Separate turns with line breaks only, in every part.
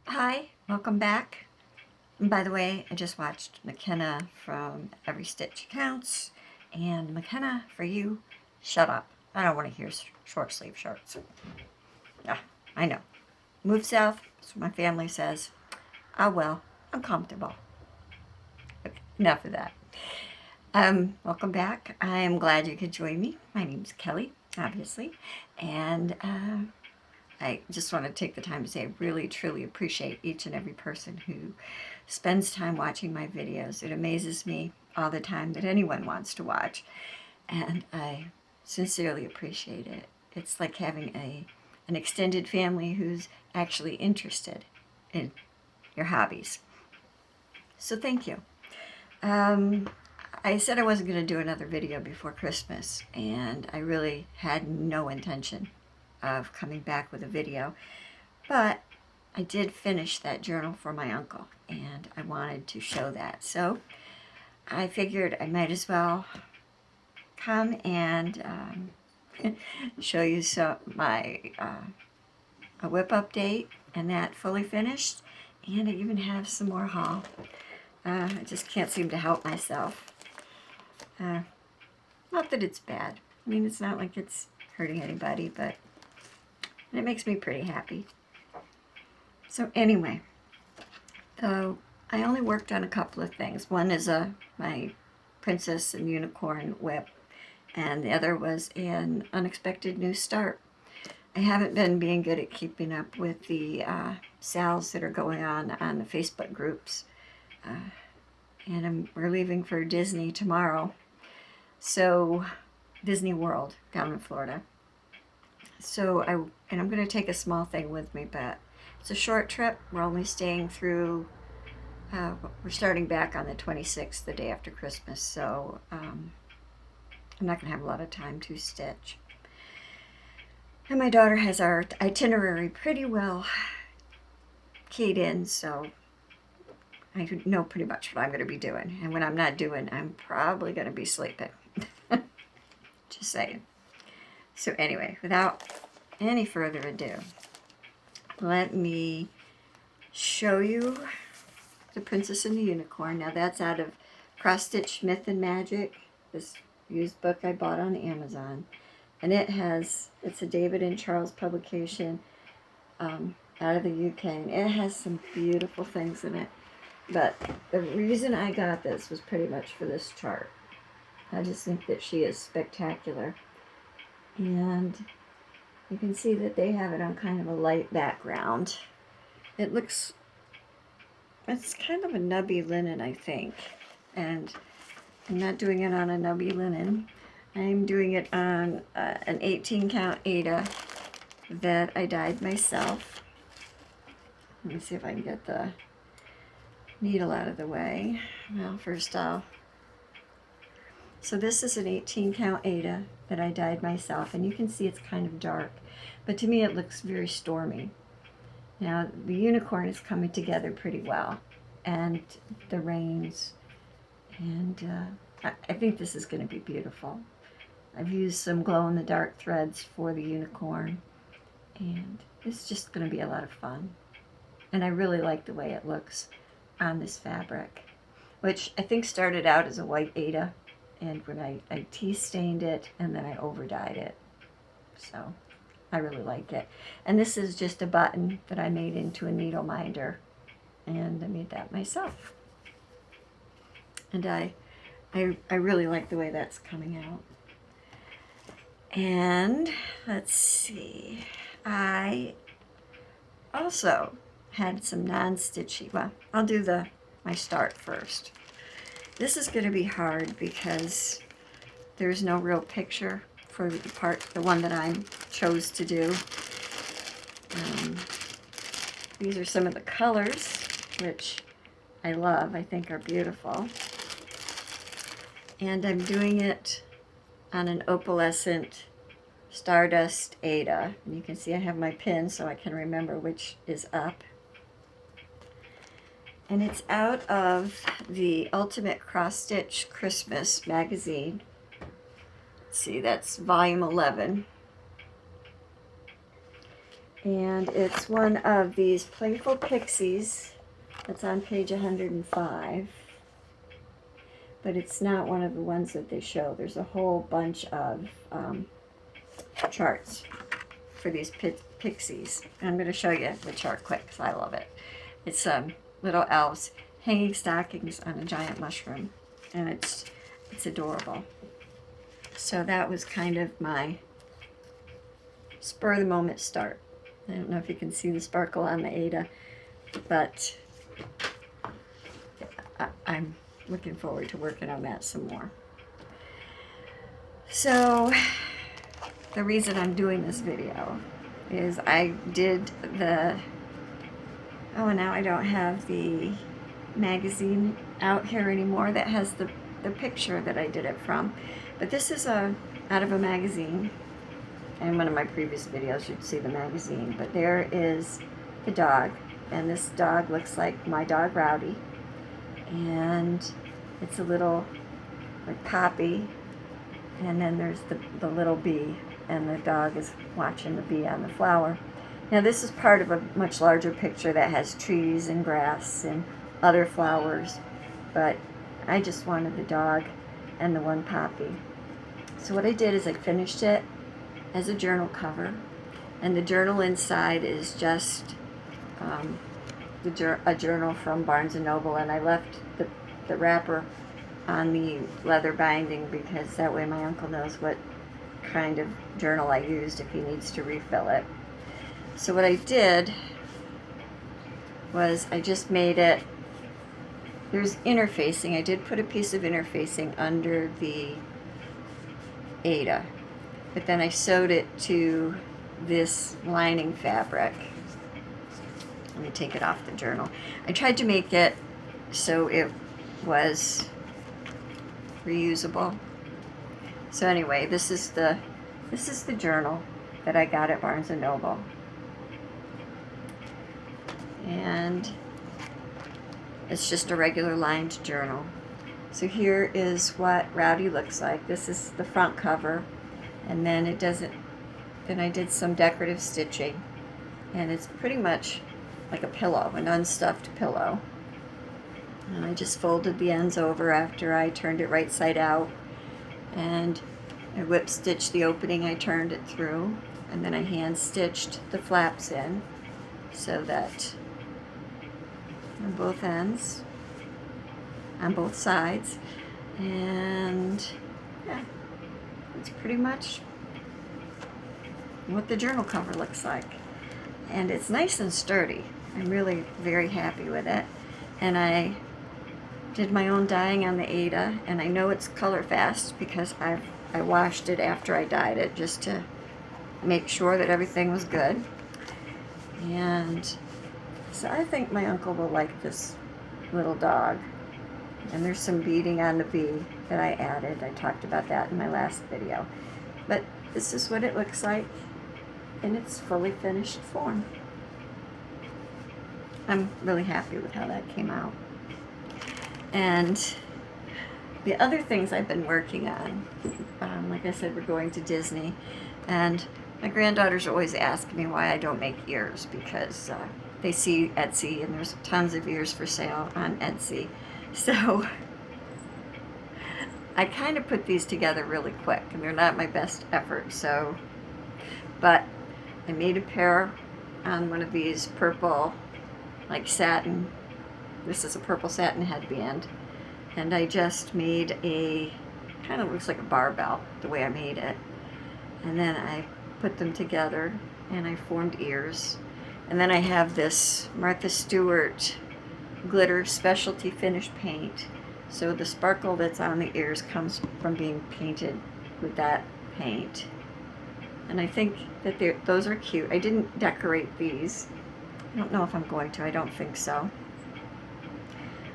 Hi, welcome back. And by the way, I just watched McKenna from Every Stitch Counts, and McKenna, for you, shut up. I don't want to hear short sleeve shirts. Yeah, I know. Move south, that's what my family says. Ah, well, I'm comfortable. Okay, enough of that. Welcome back. I am glad you could join me. My name's Kelly, obviously, and I just want to take the time to say I really, truly appreciate each and every person who spends time watching my videos. It amazes me all the time that anyone wants to watch, and I sincerely appreciate it. It's like having an extended family who's actually interested in your hobbies. So thank you. Um, I said I wasn't going to do another video before Christmas, and I really had no intention of coming back with a video. But I did finish that journal for my uncle, and I wanted to show that. So I figured I might as well come and show you my a whip update and that fully finished. And I even have some more haul. I just can't seem to help myself. Not that it's bad. I mean, it's not like it's hurting anybody, but it makes me pretty happy. So anyway, I only worked on a couple of things. One is my Princess and Unicorn whip, and the other was an unexpected new start. I haven't been being good at keeping up with the sales that are going on the Facebook groups, and we're leaving for Disney tomorrow. So Disney World down in Florida. So I'm going to take a small thing with me, but it's a short trip. We're only staying through. We're starting back on the 26th, the day after Christmas. So I'm not going to have a lot of time to stitch. And my daughter has our itinerary pretty well keyed in, so I know pretty much what I'm going to be doing. And when I'm not doing, I'm probably going to be sleeping. Just saying. So anyway, without any further ado, let me show you the Princess and the Unicorn. Now that's out of Cross Stitch Myth and Magic, this used book I bought on Amazon. And it's a David and Charles publication out of the UK, and it has some beautiful things in it. But the reason I got this was pretty much for this chart. I just think that she is spectacular. And you can see that they have it on kind of a light background. It's kind of a nubby linen, I think. And I'm not doing it on a nubby linen. I'm doing it on an 18 count Aida that I dyed myself. Let me see if I can get the needle out of the way. Well, first so this is an 18 count Aida that I dyed myself, and you can see it's kind of dark, but to me it looks very stormy. Now the unicorn is coming together pretty well, and the reins, and I think this is going to be beautiful. I've used some glow-in-the-dark threads for the unicorn, and it's just going to be a lot of fun. And I really like the way it looks on this fabric, which I think started out as a white Aida, and when I tea stained it and then I over dyed it. So I really like it. And this is just a button that I made into a needle minder, and I made that myself. And I really like the way that's coming out. And let's see, I also had some non-stitchy, well, I'll do my start first. This is going to be hard because there's no real picture for the one that I chose to do. These are some of the colors, which I love, I think are beautiful. And I'm doing it on an opalescent Stardust Aida. And you can see I have my pin so I can remember which is up. And it's out of the Ultimate Cross Stitch Christmas magazine. Let's see, that's volume 11. And it's one of these Playful Pixies. That's on page 105. But it's not one of the ones that they show. There's a whole bunch of charts for these pixies. And I'm going to show you the chart quick because I love it. It's little elves hanging stockings on a giant mushroom. And it's adorable. So that was kind of my spur of the moment start. I don't know if you can see the sparkle on the Ada, but I'm looking forward to working on that some more. So the reason I'm doing this video is I did the, oh, now I don't have the magazine out here anymore that has the picture that I did it from. But this is out of a magazine. In one of my previous videos you'd see the magazine. But there is the dog. And this dog looks like my dog Rowdy. And it's a little like poppy. And then there's the little bee. And the dog is watching the bee on the flower. Now this is part of a much larger picture that has trees and grass and other flowers. But I just wanted the dog and the one poppy. So what I did is I finished it as a journal cover, and the journal inside is just a journal from Barnes & Noble, and I left the wrapper on the leather binding because that way my uncle knows what kind of journal I used if he needs to refill it. So what I did was I just made it, there's interfacing. I did put a piece of interfacing under the Ada, but then I sewed it to this lining fabric. Let me take it off the journal. I tried to make it so it was reusable. So anyway, this is the journal that I got at Barnes & Noble. And it's just a regular lined journal. So here is what Rowdy looks like. This is the front cover, and then then I did some decorative stitching, and it's pretty much like a pillow, an unstuffed pillow. And I just folded the ends over after I turned it right side out, and I whip stitched the opening I turned it through, and then I hand stitched the flaps in so that on both ends, on both sides, and yeah, that's pretty much what the journal cover looks like. And it's nice and sturdy. I'm really very happy with it. And I did my own dyeing on the Ada, and I know it's color fast because I washed it after I dyed it just to make sure that everything was good. And so I think my uncle will like this little dog. And there's some beading on the bee that I added. I talked about that in my last video. But this is what it looks like in its fully finished form. I'm really happy with how that came out. And the other things I've been working on, like I said, we're going to Disney, and my granddaughters always ask me why I don't make ears, because they see Etsy and there's tons of ears for sale on Etsy. So I kind of put these together really quick, and they're not my best effort. So, but I made a pair on one of these purple, like satin. This is a purple satin headband, and I just made a kind of looks like a barbell the way I made it, and then I put them together and I formed ears. And then I have this Martha Stewart glitter specialty finish paint, so the sparkle that's on the ears comes from being painted with that paint. And I think that those are cute. I didn't decorate these. I don't know if I'm going to. I don't think so.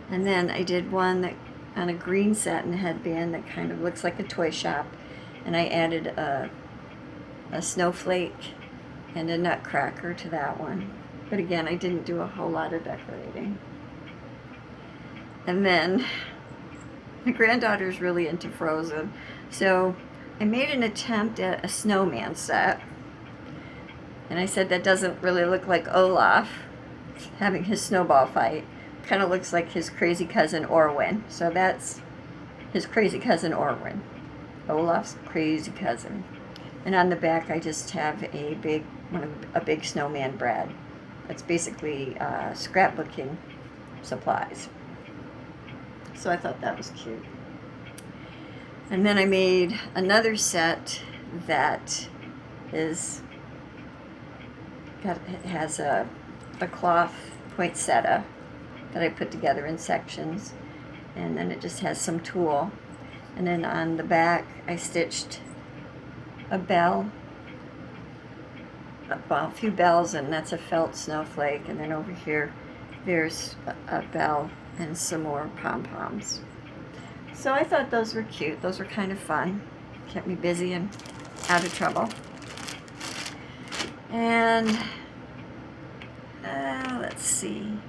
And then I did one that on a green satin headband that kind of looks like a toy shop, and I added a snowflake and a nutcracker to that one. But again, I didn't do a whole lot of decorating. And then my granddaughter's really into Frozen, so I made an attempt at a snowman set. And I said that doesn't really look like Olaf having his snowball fight. Kind of looks like his crazy cousin Orwin. So that's his crazy cousin Orwin. Olaf's crazy cousin. And on the back I just have a big snowman Brad. That's basically scrapbooking supplies. So I thought that was cute. And then I made another set that has a cloth poinsettia that I put together in sections, and then it just has some tulle. And then on the back I stitched a bell, a few bells, and that's a felt snowflake. And then over here there's a bell and some more pom-poms. So I thought those were cute. Those were kind of fun. Kept me busy and out of trouble. And let's see.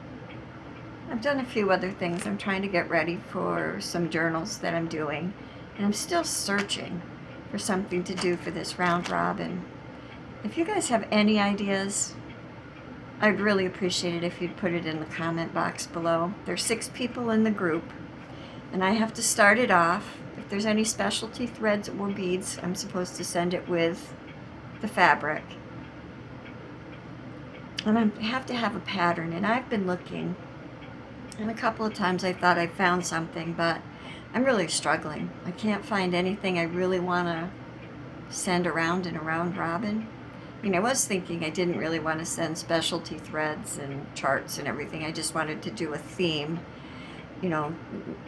I've done a few other things. I'm trying to get ready for some journals that I'm doing. And I'm still searching for something to do for this round robin. If you guys have any ideas, I'd really appreciate it if you'd put it in the comment box below. There's 6 people in the group, and I have to start it off. If there's any specialty threads or beads, I'm supposed to send it with the fabric. And I have to have a pattern, and I've been looking, and a couple of times I thought I found something, but I'm really struggling. I can't find anything I really want to send around in a round robin. I mean, I was thinking I didn't really want to send specialty threads and charts and everything. I just wanted to do a theme. You know,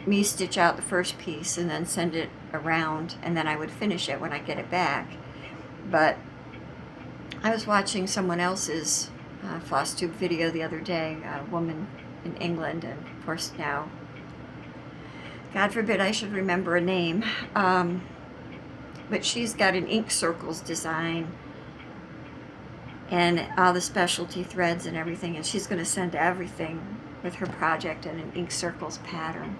me stitch out the first piece and then send it around, and then I would finish it when I get it back. But I was watching someone else's Flosss tube video the other day, a woman in England, and of course now, God forbid I should remember a name, but she's got an ink circles design and all the specialty threads and everything, and she's going to send everything with her project in an ink circles pattern.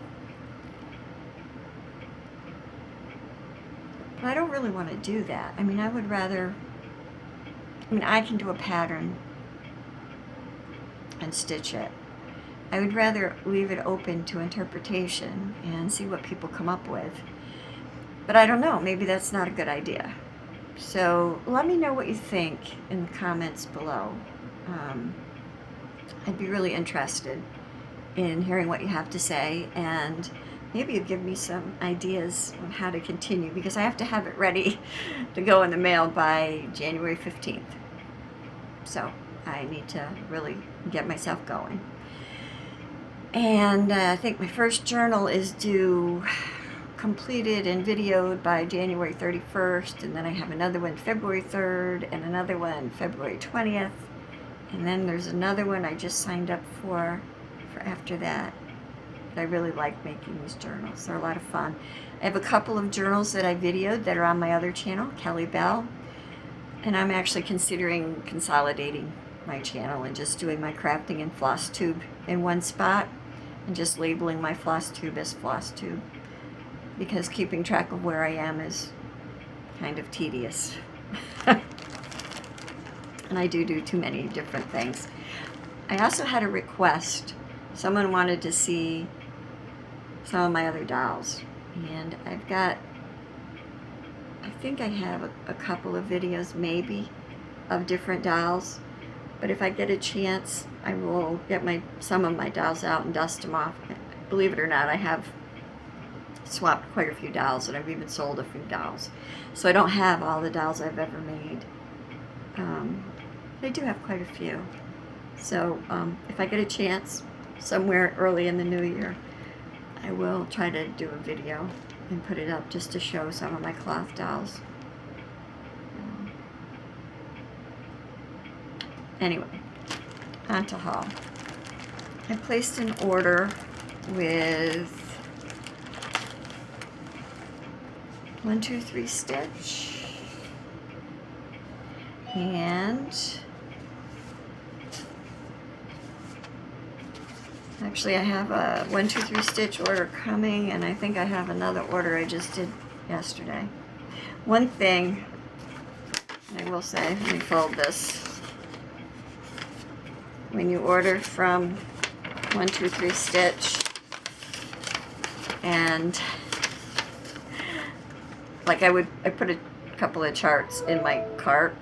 But I don't really want to do that. I mean, I would rather, I can do a pattern and stitch it. I would rather leave it open to interpretation and see what people come up with. But I don't know, maybe that's not a good idea. So let me know what you think in the comments below. I'd be really interested in hearing what you have to say, and maybe you give me some ideas on how to continue, because I have to have it ready to go in the mail by January 15th. So I need to really get myself going. And I think my first journal is due completed and videoed by January 31st, and then I have another one February 3rd, and another one February 20th, and then there's another one I just signed up for after that. I really like making these journals. They're a lot of fun. I have a couple of journals that I videoed that are on my other channel, Kelly Bell, and I'm actually considering consolidating my channel and just doing my crafting and Flosss tube in one spot and just labeling my Flosss tube as Flosss tube, because keeping track of where I am is kind of tedious. And I do too many different things. I also had a request. Someone wanted to see some of my other dolls, and I think I have a couple of videos maybe of different dolls, but if I get a chance I will get some of my dolls out and dust them off. Believe it or not, I have swapped quite a few dolls, and I've even sold a few dolls, so I don't have all the dolls I've ever made. I do have quite a few, so if I get a chance somewhere early in the new year, I will try to do a video and put it up just to show some of my cloth dolls. Anyway, on to haul. I placed an order with 1, 2, 3 stitch, and actually I have a 1, 2, 3 stitch order coming, and I think I have another order I just did yesterday. One thing I will say, let me fold this. when you order from 123 Stitch, and like I put a couple of charts in my cart,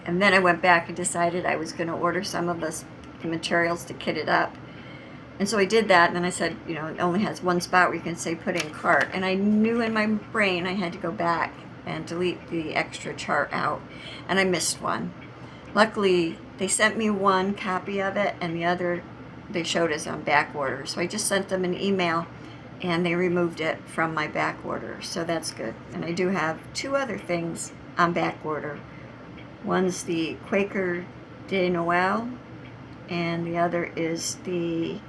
and then I went back and decided I was going to order some of the materials to kit it up. And so I did that, and then I said, you know, it only has one spot where you can say put in cart. And I knew in my brain I had to go back and delete the extra chart out, and I missed one. Luckily, they sent me one copy of it, and the other they showed as on back order. So I just sent them an email, and they removed it from my back order. So that's good. And I do have two other things on back order. One's the Quaker de Noel, and the other is the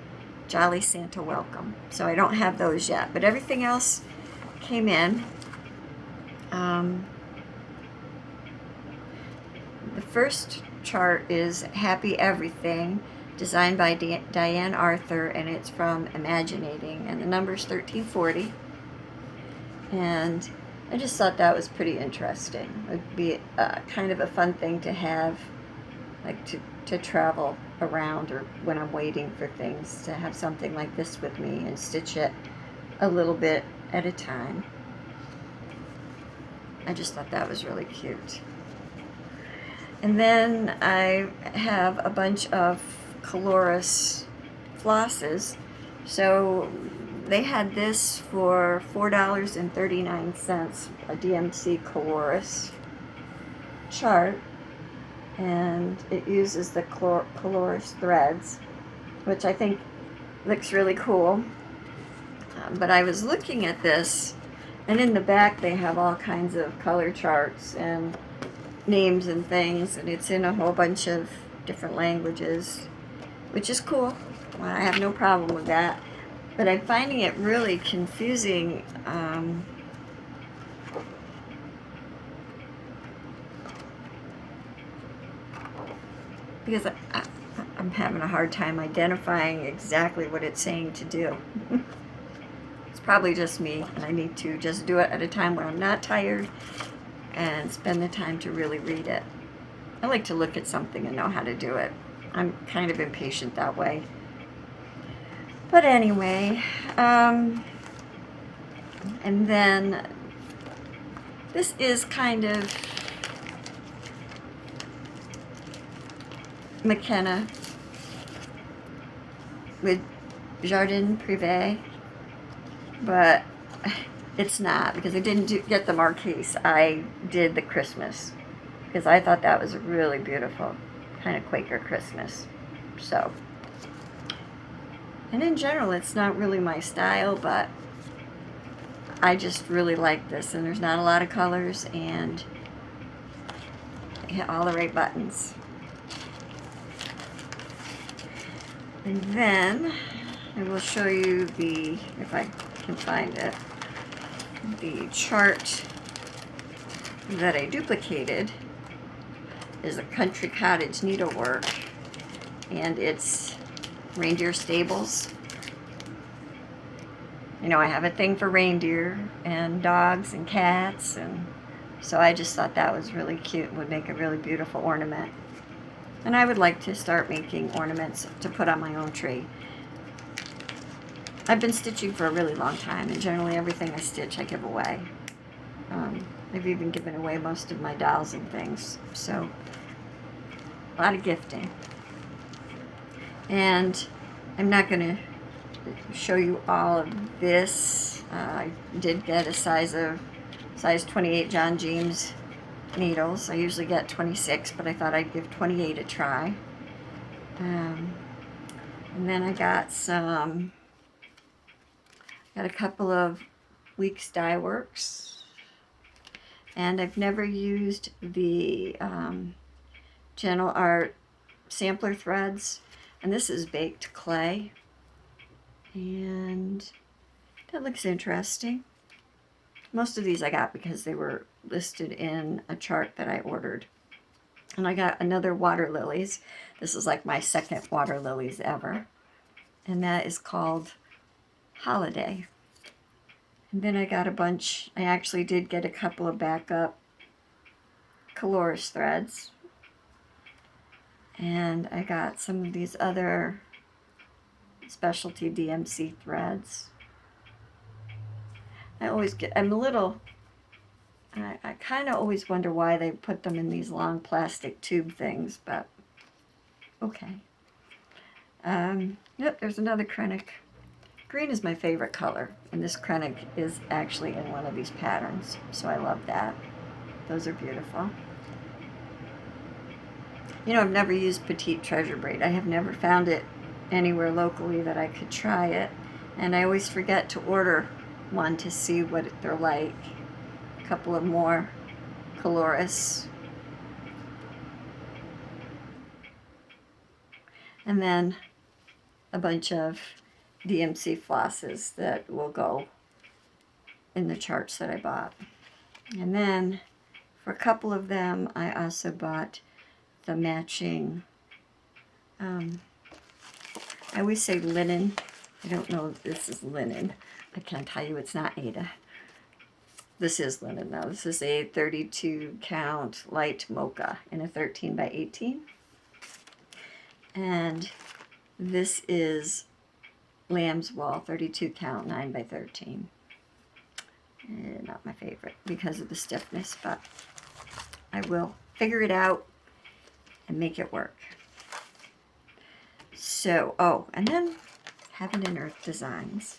Jolly Santa Welcome. So I don't have those yet, but everything else came in. The first chart is Happy Everything, designed by Diane Arthur, and it's from Imaginating, and the number's 1340. And I just thought that was pretty interesting. It would be kind of a fun thing to have, like to travel around, or when I'm waiting for things, to have something like this with me and stitch it a little bit at a time. I just thought that was really cute. And then I have a bunch of Flosss flosses. So they had this for $4.39, a DMC Flosss chart, and it uses the Flosss threads, which I think looks really cool. But I was looking at this, and in the back they have all kinds of color charts and names and things, and it's in a whole bunch of different languages, which is cool. Well, I have no problem with that, but I'm finding it really confusing. Because I'm having a hard time identifying exactly what it's saying to do. It's probably just me, and I need to just do it at a time when I'm not tired and spend the time to really read it. I like to look at something and know how to do it. I'm kind of impatient that way. But anyway, and then this is kind of McKenna with Jardin Privé, but it's not, because I didn't get the Marquise. I did the Christmas, because I thought that was a really beautiful kind of Quaker Christmas. So, and in general, it's not really my style, but I just really like this, and there's not a lot of colors, and it hit all the right buttons. And then I will show you the, if I can find it, the chart that I duplicated is a Country Cottage Needlework, and it's reindeer stables. You know, I have a thing for reindeer and dogs and cats, and so I just thought that was really cute and would make a really beautiful ornament. And I would like to start making ornaments to put on my own tree. I've been stitching for a really long time, and generally everything I stitch I give away. I've even given away most of my dolls and things, so a lot of gifting. And I'm not going to show you all of this. I did get a size 28 John James needles. I usually get 26, but I thought I'd give 28 a try. And then I got a couple of Weeks Dye Works, and I've never used the Gentle Art sampler threads, and this is baked clay, and that looks interesting. Most of these I got because they were listed in a chart that I ordered. And I got another water lilies. This is like my second water lilies ever, and that is called Holiday. And then I got a bunch. I actually did get a couple of backup Flosss threads. And I got some of these other specialty DMC threads. I'm a little, I kind of always wonder why they put them in these long plastic tube things, but okay. Yep, there's another Krennic. Green is my favorite color, and this Krennic is actually in one of these patterns, so I love that. Those are beautiful. You know, I've never used Petite Treasure Braid. I have never found it anywhere locally that I could try it, and I always forget to order one to see what they're like. A couple of more Coloris. And then a bunch of DMC flosses that will go in the charts that I bought. And then for a couple of them, I also bought the matching, I always say linen. I don't know if this is linen. I can't tell you it's not Ada. This is linen though. This is a 32 count light mocha in a 13 by 18. And this is lamb's wool, 32 count, 9 by 13. Not my favorite because of the stiffness, but I will figure it out and make it work. So, oh, and then Heaven and Earth Designs.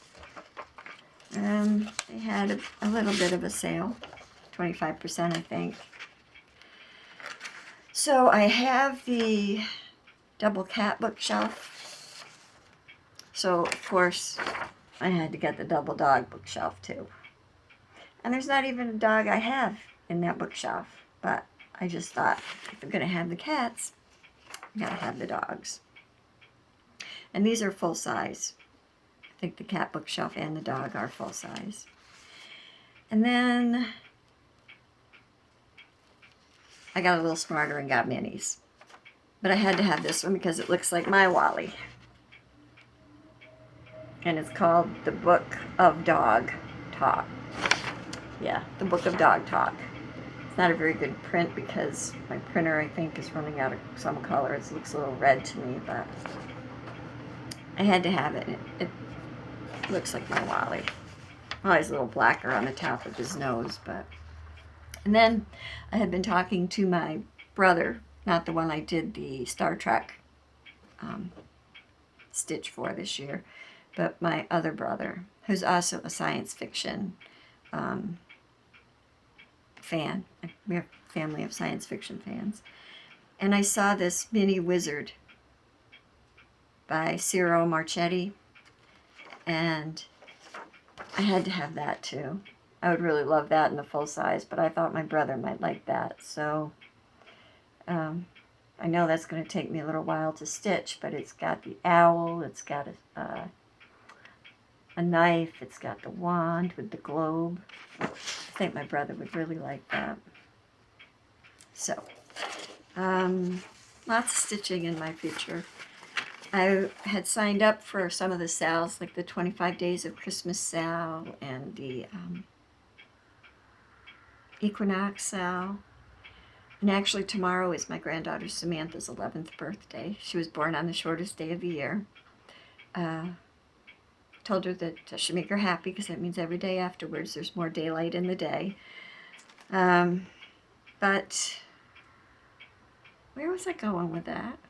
They had a little bit of a sale, 25% I think. So I have the double cat bookshelf. So of course I had to get the double dog bookshelf too. And there's not even a dog I have in that bookshelf, but I just thought if I'm gonna have the cats, I gotta have the dogs. And these are full size. I think the cat bookshelf and the dog are full size. And then I got a little smarter and got minis. But I had to have this one because it looks like my Wally. And it's called The Book of Dog Talk. Yeah, The Book of Dog Talk. It's not a very good print because my printer, I think, is running out of some colors. It looks a little red to me, but I had to have it. It looks like my Wally. Well, he's a little blacker on the top of his nose, but... And then I had been talking to my brother, not the one I did the Star Trek stitch for this year, but my other brother, who's also a science fiction fan. We're a family of science fiction fans. And I saw this mini wizard by Ciro Marchetti, and I had to have that too. I would really love that in the full size, but I thought my brother might like that. So I know that's going to take me a little while to stitch, but it's got the owl, it's got a knife, it's got the wand with the globe. I think my brother would really like that. So, lots of stitching in my future. I had signed up for some of the sales, like the 25 Days of Christmas sale and the Equinox sale. And actually tomorrow is my granddaughter Samantha's 11th birthday. She was born on the shortest day of the year. Told her that I should make her happy because that means every day afterwards there's more daylight in the day. But where was I going with that?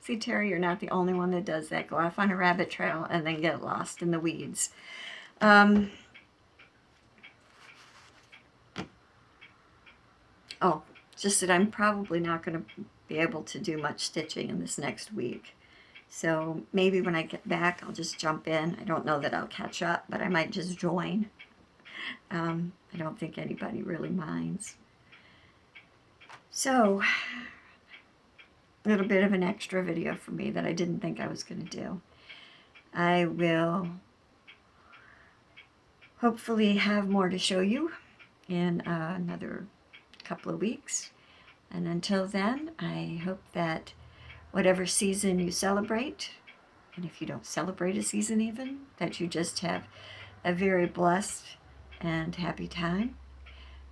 See, Terry, you're not the only one that does that. Go off on a rabbit trail and then get lost in the weeds. Oh, just that I'm probably not going to be able to do much stitching in this next week. So maybe when I get back, I'll just jump in. I don't know that I'll catch up, but I might just join. I don't think anybody really minds. So, a little bit of an extra video for me that I didn't think I was going to do. I will hopefully have more to show you in another couple of weeks. And until then, I hope that whatever season you celebrate, and if you don't celebrate a season even, that you just have a very blessed and happy time,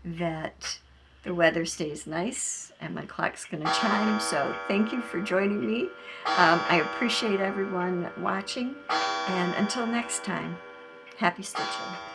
that the weather stays nice and my clock's going to chime. So thank you for joining me. I appreciate everyone watching. And until next time, happy stitching.